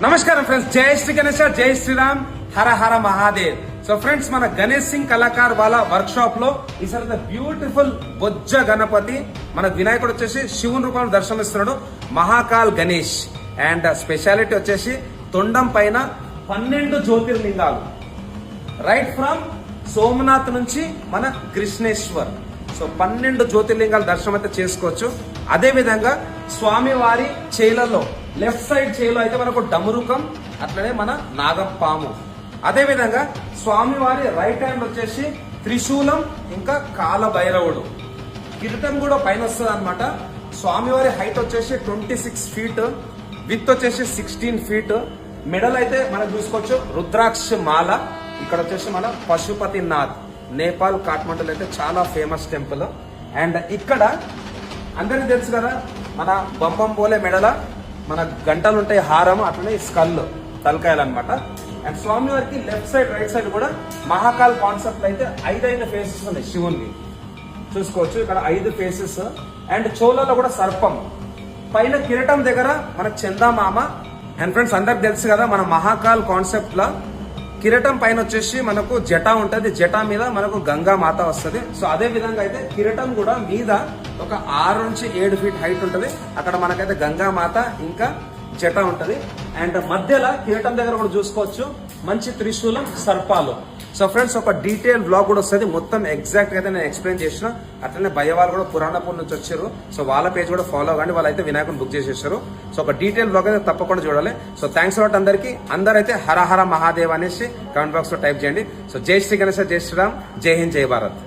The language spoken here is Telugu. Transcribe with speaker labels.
Speaker 1: నమస్కారం ఫ్రెండ్స్, జై శ్రీ గణేశ, జై శ్రీరామ్, హర హర మహాదేవ్. సో ఫ్రెండ్స్, మన గణేష్ సింగ్ కళాకార్ వాళ్ళ వర్క్ షాప్ లో ఈసారి బ్యూటిఫుల్ బొజ్జ గణపతి మన వినాయకుడు వచ్చేసి శివుని రూపంలో దర్శనమిస్తున్నాడు, మహాకాల్ గణేష్. అండ్ స్పెషాలిటీ వచ్చేసి తొండం పైన 12 జ్యోతిర్లింగాలు, రైట్ ఫ్రమ్ సోమనాథ్ నుంచి మన కృష్ణేశ్వర్. సో 12 జ్యోతిర్లింగాల దర్శనం అయితే చేసుకోవచ్చు. అదే విధంగా స్వామివారి చేలలో లెఫ్ట్ సైడ్ చేలో అయితే మనకు డమరుకం, అట్లనే మన నాగపాము. అదే విధంగా స్వామివారి రైట్ హ్యాండ్ వచ్చేసి త్రిశూలం, ఇంకా కాల భైరవుడు. కిరీటం కూడా పైన వస్తుంది అనమాట. స్వామివారి హైట్ వచ్చేసి 26 ఫీట్, విత్ వచ్చేసి 16 ఫీట్. మెడల్ అయితే మనం చూసుకోవచ్చు రుద్రాక్ష మాల. ఇక్కడ వచ్చేసి మన పశుపతినాథ్, నేపాల్ కాఠ్మండూలో అయితే చాలా ఫేమస్ టెంపుల్. అండ్ ఇక్కడ అందరికి తెలుసు కదా, మన బొమ్మం పోలే మెడల మన గంటలు ఉంటాయి, హారం, అట్లనే స్కల్, తలకాయలు అనమాట. అండ్ స్వామివారికి లెఫ్ట్ సైడ్ రైట్ సైడ్ కూడా మహాకాల్ కాన్సెప్ట్ అయితే 5 ఫేసెస్ ఉన్నాయి శివుని, చూసుకోవచ్చు ఇక్కడ 5 ఫేసెస్. అండ్ చోళలో కూడా సర్పం, పైన కిరీటం దగ్గర మన చందామామ. అండ్ ఫ్రెండ్స్, అందరికి తెలుసు కదా, మన మహాకాల్ కాన్సెప్ట్ లా కిరీటం పైన వచ్చేసి మనకు జటా ఉంటది, జటా మీద మనకు గంగా మాత వస్తుంది. సో అదే విధంగా అయితే కిరీటం కూడా మీద ఒక 6 నుంచి 7 ఫీట్ హైట్ ఉంటది. అక్కడ మనకైతే గంగా మాత ఇంకా జటా ఉంటది. అండ్ మధ్యలో కిరీటం దగ్గర కూడా చూసుకోవచ్చు మంచి త్రిశూలం, సర్పాలు. సో ఫ్రెండ్స్, ఒక డీటెయిల్ బ్లాగ్ కూడా వస్తుంది, మొత్తం ఎగ్జాక్ట్ గా అయితే నేను ఎక్స్ప్లెయిన్ చేసిన. అట్లనే భయ వాళ్ళు కూడా పురాణపూర్ నుంచి వచ్చారు, సో వాళ్ళ పేజ్ కూడా ఫాలో అవ్వండి, వాళ్ళైతే వినాయకుని బుక్ చేసేసారు. సో ఒక డీటెయిల్ బ్లాగ్ అయితే తప్పకుండా చూడాలి. సో థ్యాంక్స్ అలాట్ అందరికి. అందరైతే హర హర మహాదేవ్ అనేసి కామెంట్ బాక్స్ లో టైప్ చేయండి. సో జై శ్రీ గణేశ, జై శ్రీరామ్, జై హింద్, జై భారత్.